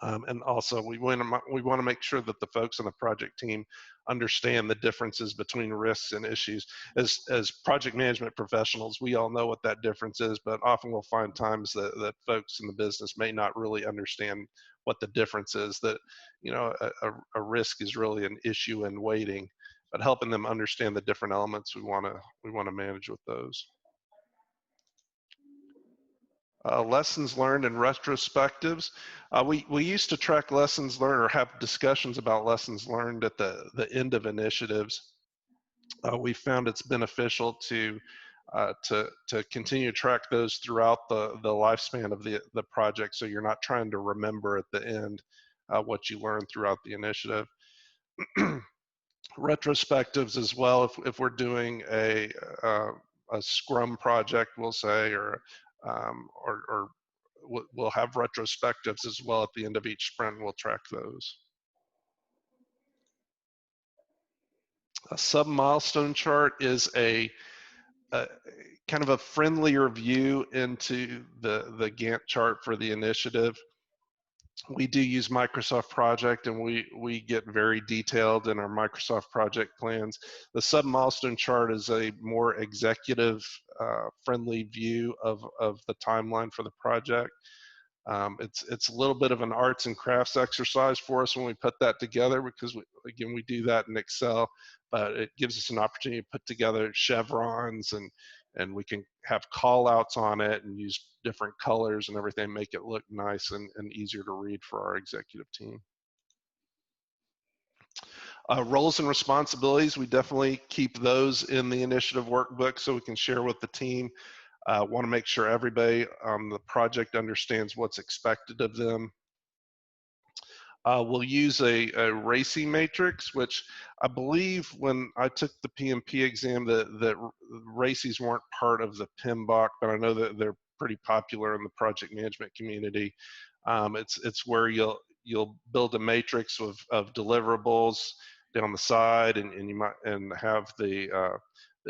And also we want to make sure that the folks on the project team understand the differences between risks and issues. As project management professionals, we all know what that difference is, but often we'll find times that folks in the business may not really understand what the difference is, that, you know, a risk is really an issue in waiting, but helping them understand the different elements we want to manage with those. Lessons learned and retrospectives. We used to track lessons learned or have discussions about lessons learned at the end of initiatives. We found it's beneficial to continue to track those throughout the lifespan of the project, so you're not trying to remember at the end what you learned throughout the initiative. Retrospectives as well, if we're doing a Scrum project, we'll say, or we'll have retrospectives as well at the end of each sprint. We'll track those. A sub-milestone chart is a kind of a friendlier view into the Gantt chart for the initiative. We do use Microsoft Project, and we get very detailed in our Microsoft Project plans. The sub-milestone chart is a more executive friendly view of the timeline for the project. It's a little bit of an arts and crafts exercise for us when we put that together, because we do that in Excel, but it gives us an opportunity to put together chevrons, and we can have call outs on it and use different colors and everything, make it look nice and easier to read for our executive team. Roles and responsibilities, we definitely keep those in the initiative workbook so we can share with the team. Want to make sure everybody on the project understands what's expected of them. We'll use a RACI matrix, which I believe when I took the PMP exam that RACIs weren't part of the PMBOK, but I know that they're pretty popular in the project management community. It's where you'll build a matrix of deliverables down the side, and you might have the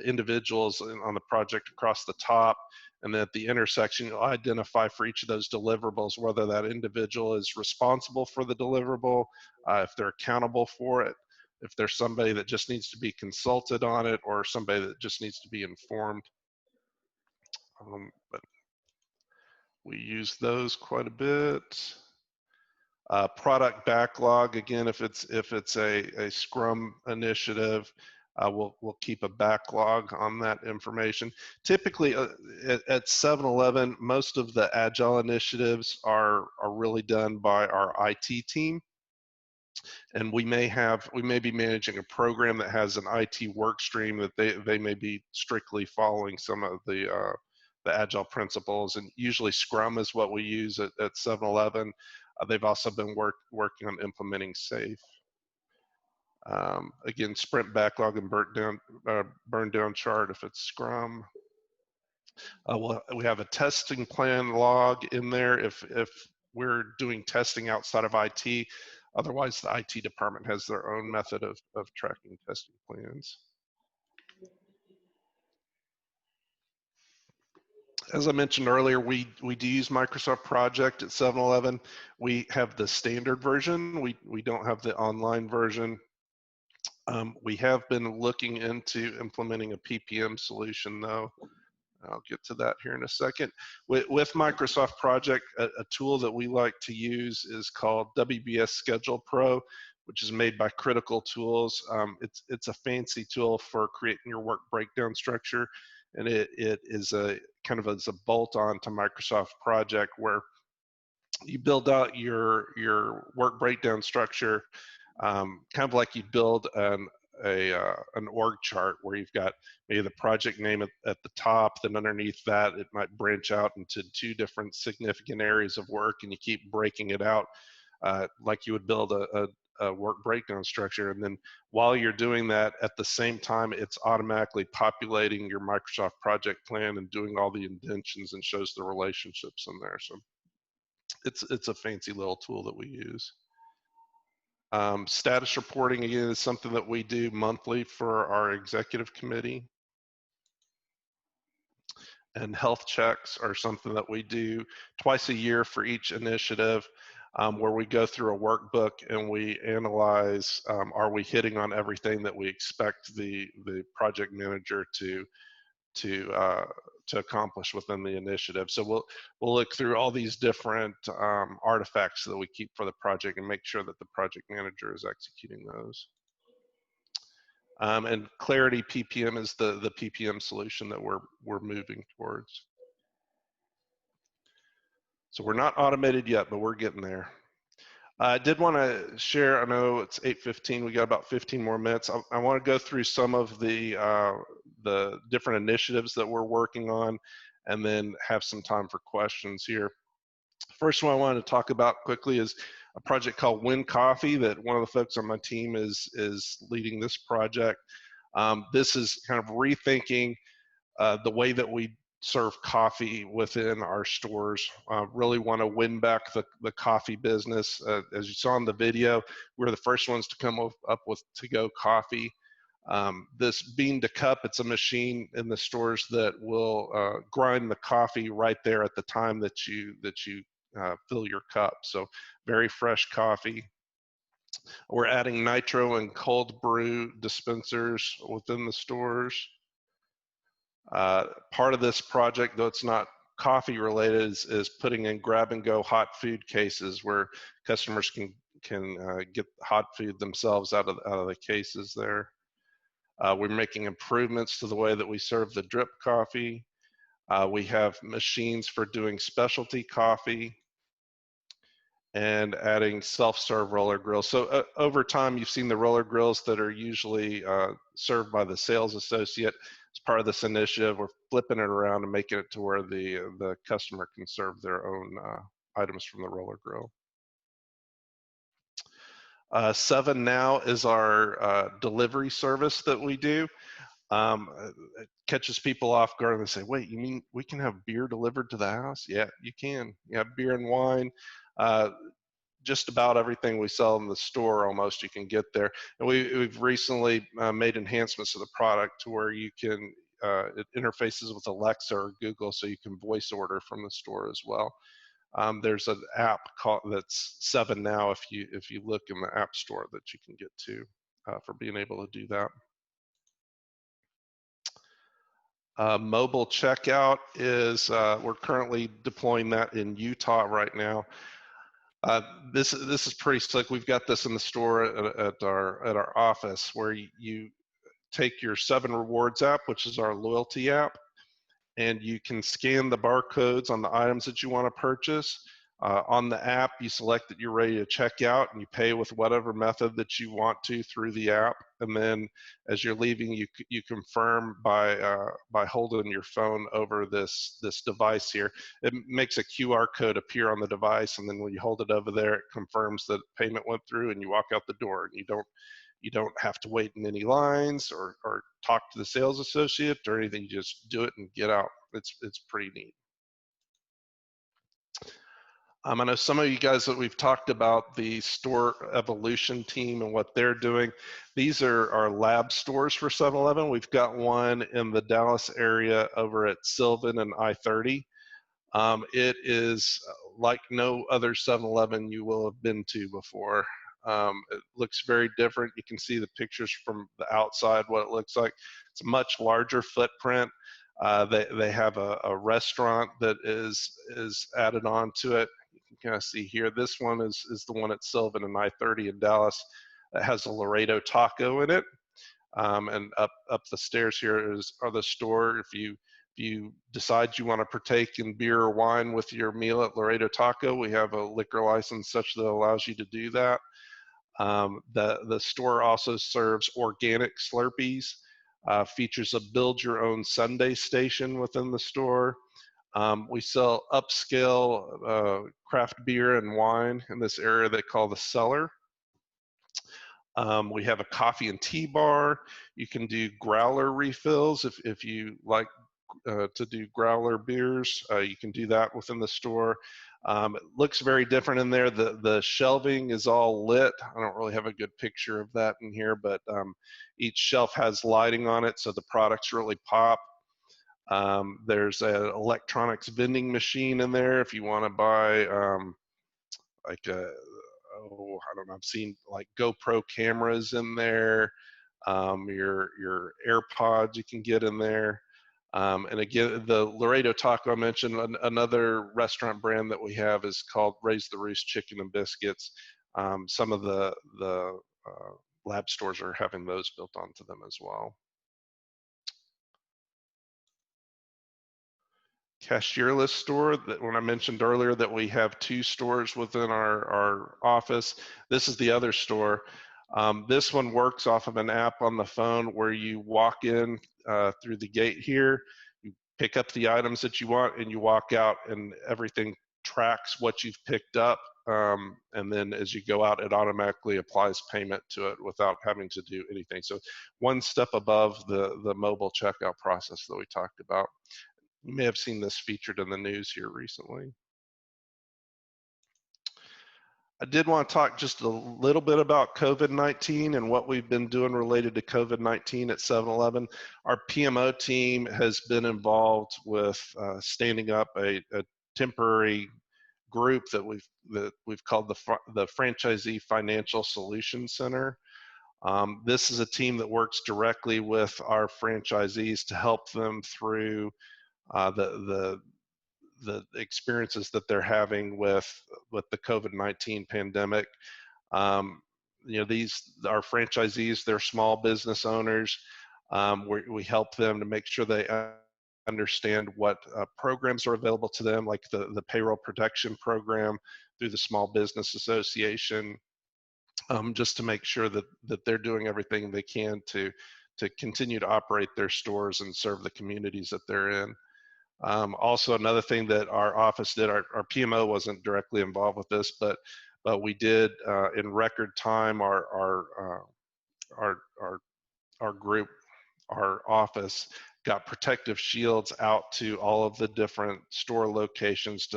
individuals on the project across the top, and then at the intersection you'll identify for each of those deliverables whether that individual is responsible for the deliverable, if they're accountable for it, if there's somebody that just needs to be consulted on it, or somebody that just needs to be informed. But we use those quite a bit. Product backlog, again, if it's a Scrum initiative, we'll keep a backlog on that information. Typically at 7-Eleven, most of the Agile initiatives are really done by our IT team, and we may be managing a program that has an IT work stream that they may be strictly following some of the Agile principles, and usually Scrum is what we use at 7-Eleven. They've also been working on implementing SAFe. Again, sprint backlog and burn down chart if it's Scrum. We have a testing plan log in there if we're doing testing outside of IT. Otherwise, the IT department has their own method of tracking testing plans. As I mentioned earlier, we do use Microsoft Project at 7-Eleven. We have the standard version. We don't have the online version. We have been looking into implementing a PPM solution, though. I'll get to that here in a second. With Microsoft Project, a tool that we like to use is called WBS Schedule Pro, which is made by Critical Tools. It's a fancy tool for creating your work breakdown structure, and it is a kind of as a bolt-on to Microsoft Project, where you build out your work breakdown structure, kind of like you build an org chart, where you've got maybe the project name at the top, then underneath that it might branch out into 2 different significant areas of work, and you keep breaking it out like you would build a work breakdown structure. And then while you're doing that, at the same time, it's automatically populating your Microsoft project plan and doing all the indentions and shows the relationships in there. So it's a fancy little tool that we use. Status reporting, again, is something that we do monthly for our executive committee. And health checks are something that we do twice a year for each initiative, where we go through a workbook and we analyze, are we hitting on everything that we expect the project manager to accomplish within the initiative. So we'll look through all these different artifacts that we keep for the project and make sure that the project manager is executing those. And Clarity PPM is the PPM solution that we're moving towards. So we're not automated yet, but we're getting there. I did want to share, I know it's 8:15, we got about 15 more minutes. I want to go through some of the different initiatives that we're working on and then have some time for questions here. First one I wanted to talk about quickly is a project called Win Coffee that one of the folks on my team is leading this project. This is kind of rethinking the way that we serve coffee within our stores. Really want to win back the coffee business. As you saw in the video, we're the first ones to come up with to-go coffee. This bean to cup, it's a machine in the stores that will grind the coffee right there at the time that you fill your cup. So very fresh coffee. We're adding nitro and cold brew dispensers within the stores. Part of this project, though it's not coffee related, is putting in grab and go hot food cases where customers can get hot food themselves out of the cases there. We're making improvements to the way that we serve the drip coffee. We have machines for doing specialty coffee and adding self-serve roller grills. So over time, you've seen the roller grills that are usually served by the sales associate. As part of this initiative, we're flipping it around and making it to where the customer can serve their own items from the roller grill. 7 Now is our delivery service that we do. It catches people off guard and they say, wait, you mean we can have beer delivered to the house? Yeah, you can. You have beer and wine. Just about everything we sell in the store almost you can get there. And we've recently made enhancements to the product to where you can, it interfaces with Alexa or Google so you can voice order from the store as well. There's an app that's 7 Now if you look in the app store that you can get to for being able to do that. Mobile checkout is, we're currently deploying that in Utah right now. This is pretty slick. We've got this in the store at our office where you take your 7 Rewards app, which is our loyalty app, and you can scan the barcodes on the items that you want to purchase. On the app, you select that you're ready to check out and you pay with whatever method that you want to through the app. And then as you're leaving, you confirm by holding your phone over this device here. It makes a QR code appear on the device, and then when you hold it over there, it confirms that payment went through and you walk out the door. And you don't have to wait in any lines or talk to the sales associate or anything. You just do it and get out. It's pretty neat. I know some of you guys that we've talked about the store evolution team and what they're doing. These are our lab stores for 7-Eleven. We've got one in the Dallas area over at Sylvan and I-30. It is like no other 7-Eleven you will have been to before. It looks very different. You can see the pictures from the outside, what it looks like. It's a much larger footprint. They have a restaurant that is added on to it. You can kind of see here, this one is the one at Sylvan and I-30 in Dallas. It has a Laredo taco in it. And up the stairs here are the store. If you decide you want to partake in beer or wine with your meal at Laredo Taco, we have a liquor license such that allows you to do that. The store also serves organic Slurpees, features a build your own Sunday station within the store. We sell upscale craft beer and wine in this area they call the cellar. We have a coffee and tea bar. You can do growler refills if you like to do growler beers. You can do that within the store. It looks very different in there. The shelving is all lit. I don't really have a good picture of that in here, but each shelf has lighting on it, so the products really pop. There's an electronics vending machine in there if you want to buy like I don't know, I've seen like GoPro cameras in there, your AirPods you can get in there. And again, the Laredo Taco I mentioned, another restaurant brand that we have is called Raise the Roost Chicken and Biscuits. Some of the lab stores are having those built onto them as well. cashierless store that when I mentioned earlier that we have 2 stores within our office, this is the other store. This one works off of an app on the phone where you walk in through the gate here, you pick up the items that you want, and you walk out, and everything tracks what you've picked up. And then as you go out, it automatically applies payment to it without having to do anything. So one step above the mobile checkout process that we talked about. You may have seen this featured in the news here recently. I did want to talk just a little bit about COVID-19 and what we've been doing related to COVID-19 at 7-Eleven. Our PMO team has been involved with standing up a temporary group that we've called the Franchisee Financial Solutions Center. This is a team that works directly with our franchisees to help them through the experiences that they're having with the COVID-19 pandemic. You know, our franchisees, they're small business owners. We help them to make sure they understand what programs are available to them, like the payroll protection program through the Small Business Association, just to make sure that they're doing everything they can to continue to operate their stores and serve the communities that they're in. Also, another thing that our office did, our PMO wasn't directly involved with this, but we did in record time. Our group, our office, got protective shields out to all of the different store locations.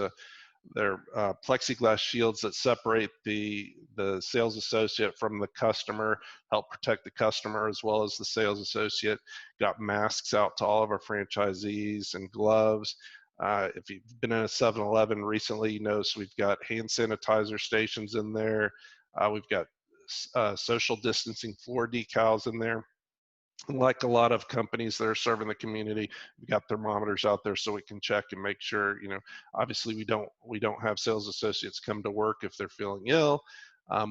Their plexiglass shields that separate the sales associate from the customer, help protect the customer as well as the sales associate. Got masks out to all of our franchisees and gloves. If you've been in a 7-Eleven recently, you know, so we've got hand sanitizer stations in there. We've got social distancing floor decals in there. Like a lot of companies that are serving the community, we've got thermometers out there so we can check and make sure, you know, obviously we don't have sales associates come to work if they're feeling ill.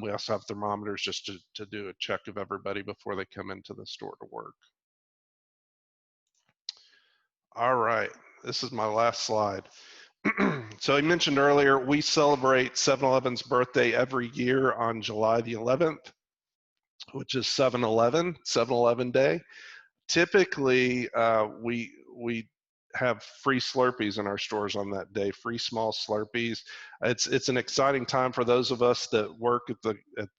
We also have thermometers just to do a check of everybody before they come into the store to work. All right, this is my last slide. So I mentioned earlier, we celebrate 7-Eleven's birthday every year on July the 11th, which is 7-Eleven Day. Typically, we have free Slurpees in our stores on that day, free small Slurpees. It's an exciting time for those of us that work at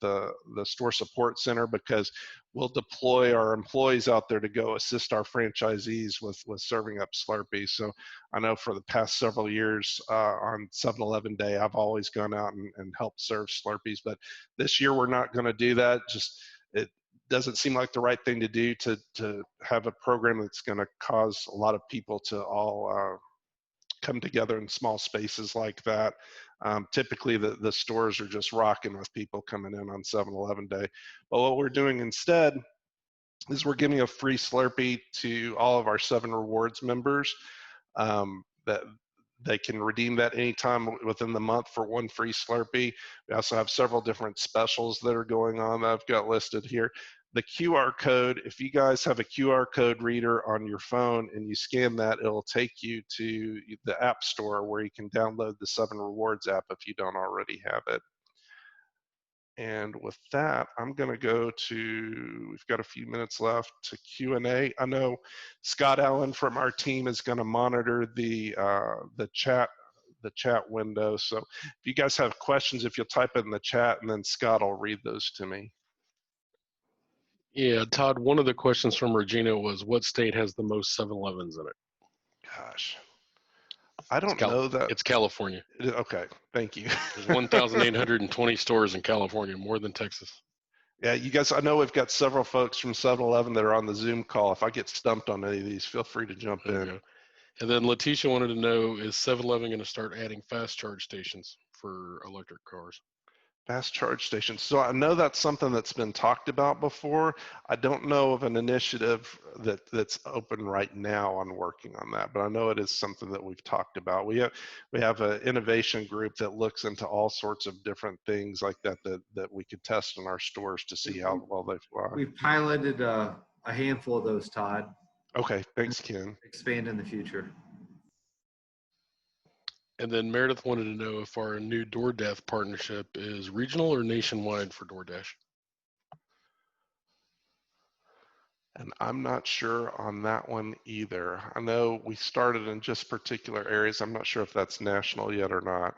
the store support center, because we'll deploy our employees out there to go assist our franchisees with serving up Slurpees. So I know for the past several years on 7-Eleven Day, I've always gone out and helped serve Slurpees, but this year we're not going to do that. Just it doesn't seem like the right thing to do to have a program that's going to cause a lot of people to all come together in small spaces like that. Typically the stores are just rocking with people coming in on 7-Eleven Day. But what we're doing instead is we're giving a free Slurpee to all of our 7 Rewards members. That they can redeem that anytime within the month for 1 free Slurpee. We also have several different specials that are going on that I've got listed here. The QR code, if you guys have a QR code reader on your phone and you scan that, it'll take you to the App Store where you can download the 7 Rewards app if you don't already have it. And with that, I'm going to go to, we've got a few minutes left, to Q&A. I know Scott Allen from our team is going to monitor the chat window. So if you guys have questions, if you'll type it in the chat, and then Scott will read those to me.
Yeah, Todd, one of the questions from Regina was, what state has the most 7-Elevens in it?
Gosh, I don't know that.
It's California.
Okay, thank you.
There's 1,820 stores in California, more than Texas.
Yeah, you guys, I know we've got several folks from 7-Eleven that are on the Zoom call. If I get stumped on any of these, feel free to jump in.
And then Letitia wanted to know, is 7-Eleven going to start adding fast charge stations for electric cars?
Fast charge stations. So I know that's something that's been talked about before. I don't know of an initiative that's open right now on working on that, but I know it is something that we've talked about. We have an innovation group that looks into all sorts of different things like that we could test in our stores to see how well they fly.
We've piloted a handful of those, Todd.
Okay, thanks, Ken.
Expand in the future.
And then Meredith wanted to know if our new DoorDash partnership is regional or nationwide for DoorDash.
And I'm not sure on that one either. I know we started in just particular areas. I'm not sure if that's national yet or not.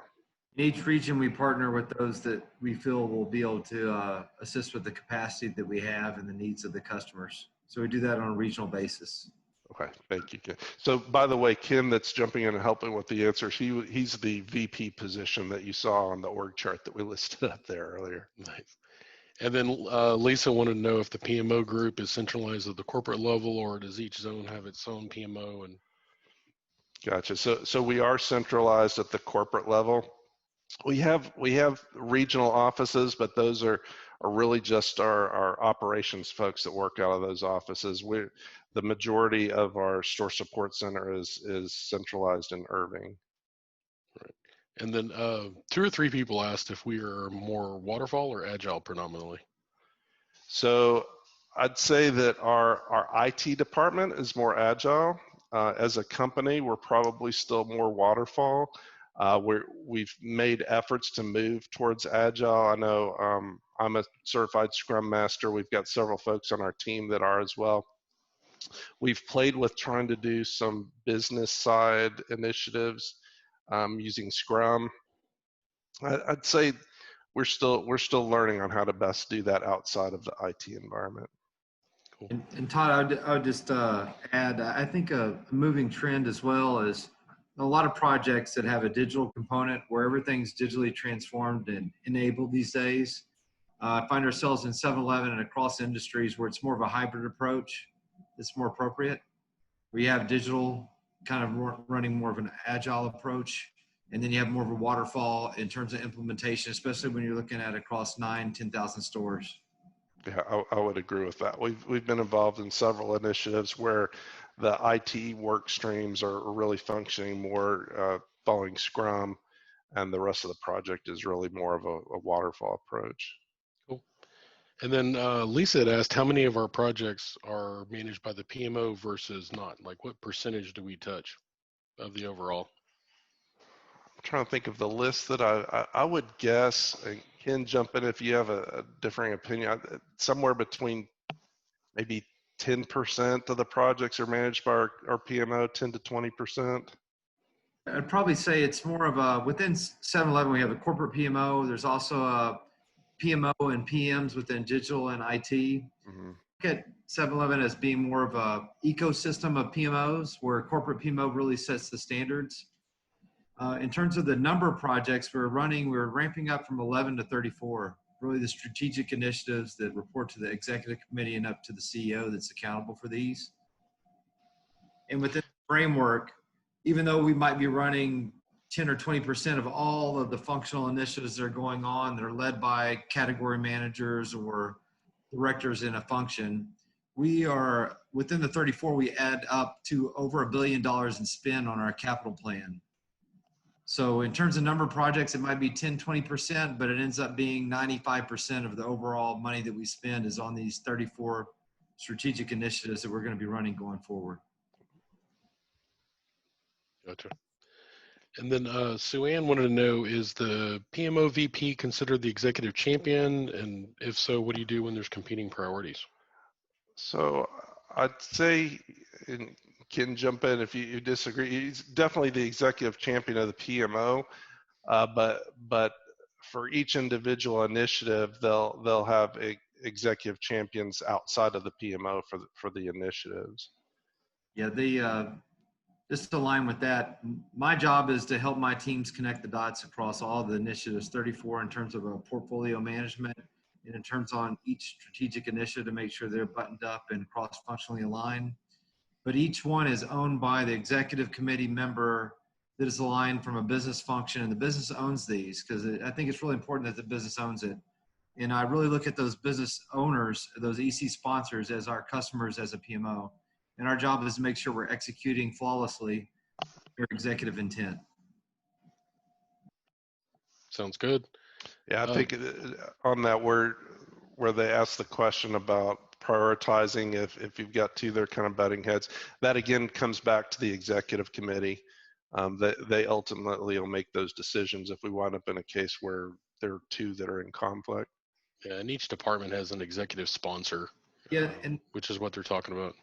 In each region, we partner with those that we feel will be able to assist with the capacity that we have and the needs of the customers. So we do that on a regional basis.
Okay, thank you, Ken. So by the way, Ken that's jumping in and helping with the answers, he's the VP position that you saw on the org chart that we listed up there earlier.
Nice. And then Lisa wanted to know if the PMO group is centralized at the corporate level, or does each zone have its own PMO? And
gotcha. So we are centralized at the corporate level. We have regional offices, but those are really just our operations folks that work out of those offices. The majority of our store support center is centralized in Irving.
Right. And then 2 or 3 people asked if we are more waterfall or agile predominantly.
So I'd say that our IT department is more agile. As a company, we're probably still more waterfall. We've made efforts to move towards agile. I know I'm a certified Scrum Master. We've got several folks on our team that are as well. We've played with trying to do some business side initiatives using Scrum. I'd say we're still learning on how to best do that outside of the IT environment.
Cool. And Todd, I would just add, I think a moving trend as well is a lot of projects that have a digital component where everything's digitally transformed and enabled these days. Find ourselves in 7-Eleven and across industries where it's more of a hybrid approach that's more appropriate. We have digital kind of running more of an agile approach, and then you have more of a waterfall in terms of implementation, especially when you're looking at across 9,000-10,000 stores.
Yeah, I would agree with that. We've been involved in several initiatives where the IT work streams are really functioning more following Scrum, and the rest of the project is really more of a waterfall approach.
Cool. And then Lisa had asked how many of our projects are managed by the PMO versus not? Like what percentage do we touch of the overall?
I'm trying to think of the list that I would guess, and Ken, jump in if you have a differing opinion, somewhere between maybe 10% of the projects are managed by our PMO, 10 to 20%.
I'd probably say it's more of a, within 7-Eleven, we have a corporate PMO. There's also a PMO and PMs within digital and IT. Mm-hmm. Look at 7-Eleven as being more of a ecosystem of PMOs where corporate PMO really sets the standards. In terms of the number of projects we're ramping up from 11 to 34, really the strategic initiatives that report to the executive committee and up to the CEO that's accountable for these. And within the framework, even though we might be running 10 or 20% of all of the functional initiatives that are going on that are led by category managers or directors in a function, we are, within the 34, we add up to over $1 billion in spend on our capital plan. So in terms of number of projects, it might be 10, 20%, but it ends up being 95% of the overall money that we spend is on these 34 strategic initiatives that we're going to be running going forward.
Gotcha. And then Sue Ann wanted to know, is the PMO VP considered the executive champion? And if so, what do you do when there's competing priorities?
So I'd say, and Ken, jump in if you disagree, he's definitely the executive champion of the PMO, but for each individual initiative, they'll have executive champions outside of the PMO for the initiatives.
Yeah, just to align with that, my job is to help my teams connect the dots across all the initiatives, 34 in terms of a portfolio management and in terms on each strategic initiative to make sure they're buttoned up and cross-functionally aligned. But each one is owned by the executive committee member that is aligned from a business function, and the business owns these because I think it's really important that the business owns it. And I really look at those business owners, those EC sponsors, as our customers as a PMO. And our job is to make sure we're executing flawlessly your executive intent.
Sounds good.
Yeah, I think on that where they asked the question about prioritizing if you've got two, they're kind of butting heads, that again comes back to the executive committee. they ultimately will make those decisions if we wind up in a case where there are two that are in conflict.
Yeah, and each department has an executive sponsor.
Yeah, and
which is what they're talking about.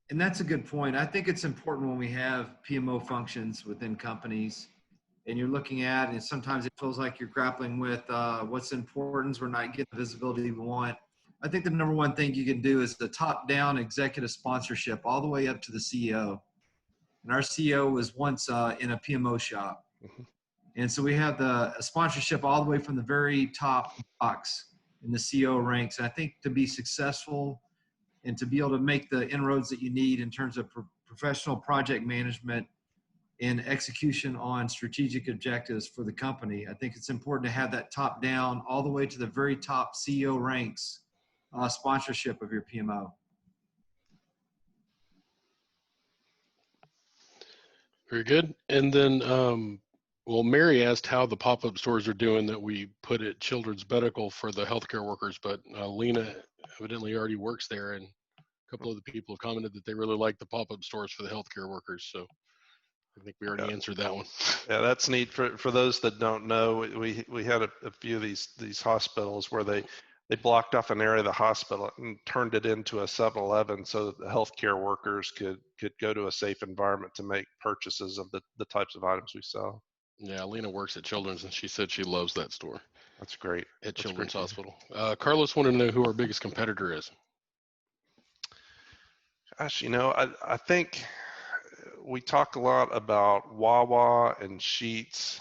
And that's a good point. I think it's important when we have PMO functions within companies and you're looking at, and sometimes it feels like you're grappling with what's important. We're not getting the visibility we want. I think the number one thing you can do is the top-down executive sponsorship all the way up to the CEO. And our CEO was once in a PMO shop.
Mm-hmm.
And so we have the sponsorship all the way from the very top box in the CEO ranks. And I think to be successful and to be able to make the inroads that you need in terms of professional project management and execution on strategic objectives for the company, I think it's important to have that top down all the way to the very top CEO ranks sponsorship of your PMO.
Very good. And then, well, Mary asked how the pop-up stores are doing that we put at Children's Medical for the healthcare workers, but Lena evidently already works there, and a couple of the people have commented that they really like the pop-up stores for the healthcare workers. So I think we already answered that one.
Yeah, that's neat. For those that don't know, we had a few of these hospitals where they blocked off an area of the hospital and turned it into a 7-Eleven so that the healthcare workers could go to a safe environment to make purchases of the types of items we sell.
Yeah, Lena works at Children's, and she said she loves that store.
That's great.
At Children's Hospital. Carlos wanted to know who our biggest competitor is.
Gosh, I think we talk a lot about Wawa and Sheetz.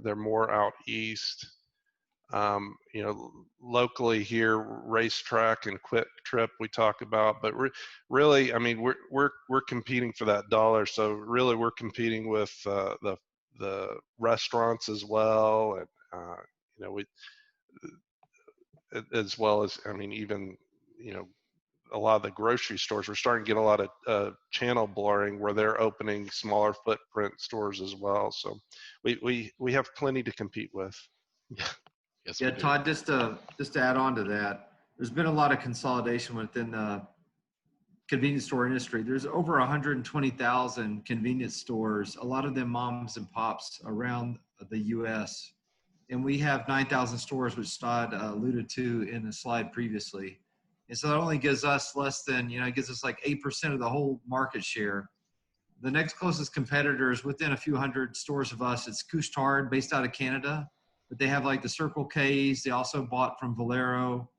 They're more out east. Locally here, Racetrack and Quick Trip we talk about, but really, I mean, we're competing for that dollar. So really, we're competing with the restaurants as well, and we as well as, I mean, even a lot of the grocery stores. We're starting to get a lot of channel blurring where they're opening smaller footprint stores as well. So we have plenty to compete with.
Yes,
yeah, Todd, just to add on to that, there's been a lot of consolidation within the convenience store industry. There's over 120,000 convenience stores, a lot of them moms and pops around the U.S. And we have 9,000 stores, which Todd alluded to in the slide previously. And so that only gives us less than, it gives us like 8% of the whole market share. The next closest competitor is within a few hundred stores of us. It's Couche-Tard, based out of Canada. But they have like the Circle K's. They also bought from Valero,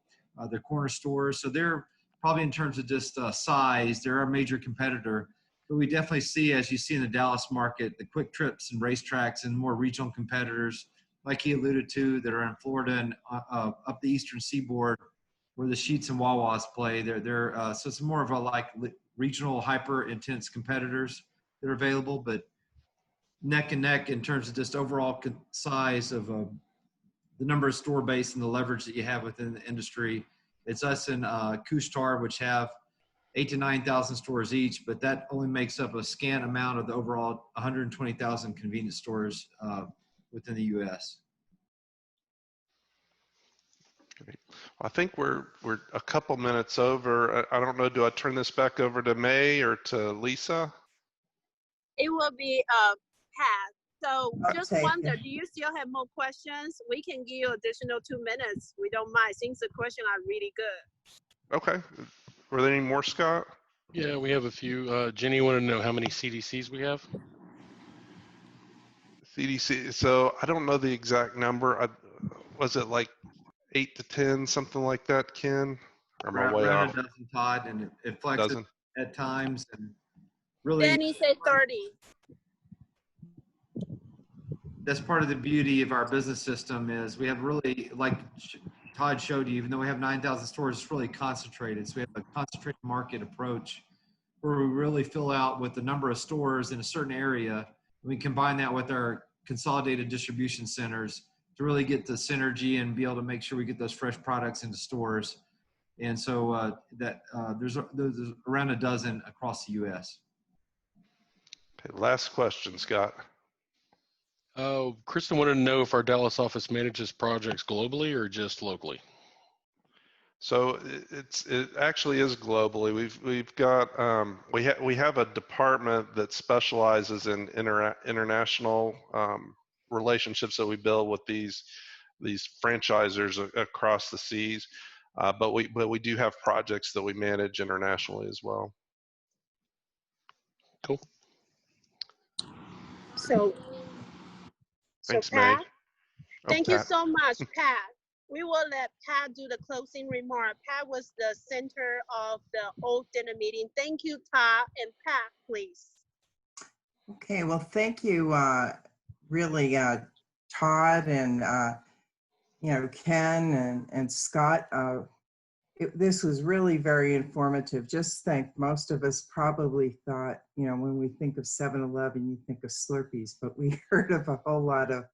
their corner stores. So they're probably, in terms of just size, they're our major competitor. But we definitely see, as you see in the Dallas market, the Quick Trips and Racetracks and more regional competitors, like he alluded to, that are in Florida and up the eastern seaboard, where the Sheetz and Wawas play. So it's more of a like regional hyper intense competitors that are available, but neck and neck in terms of just overall size of the number of store base and the leverage that you have within the industry. It's us and Couche-Tard, which have 8,000 to 9,000 stores each, but that only makes up a scant amount of the overall 120,000 convenience stores within the U.S.
Great. I think we're a couple minutes over. I don't know. Do I turn this back over to May or to Lisa?
It will be Pat. So just wonder, do you still have more questions? We can give you additional 2 minutes. We don't mind, since the questions are really good.
Okay. Were there any more, Scott?
Yeah, we have a few. Jenny wanted to know how many CDCs we have.
CDC. So I don't know the exact number. Was it like 8 to 10, something like that, Ken? Or am I way
around
off?
a dozen, Todd, and it flexes at times. And really,
Danny said 30.
That's part of the beauty of our business system is we have really, like Todd showed you, even though we have 9,000 stores, it's really concentrated. So we have a concentrated market approach where we really fill out with the number of stores in a certain area. We combine that with our consolidated distribution centers to really get the synergy and be able to make sure we get those fresh products into stores. And so there's around a dozen across the U.S.
Okay, last question, Scott.
Kristen wanted to know if our Dallas office manages projects globally or just locally.
So it actually is globally. We've got we have a department that specializes in international relationships that we build with these franchisors across the seas. But we do have projects that we manage internationally as well.
Cool.
So
Thanks,
Pat,
Meg.
thank you
Pat.
so much, Pat. We will let Pat do the closing remark. Pat was the center of the whole dinner meeting. Thank you, Todd and Pat, please.
Okay, well, thank you, really, Todd and Ken and Scott. This was really very informative. Just think, most of us probably thought, when we think of 7-Eleven, you think of Slurpees, but we heard of a whole lot of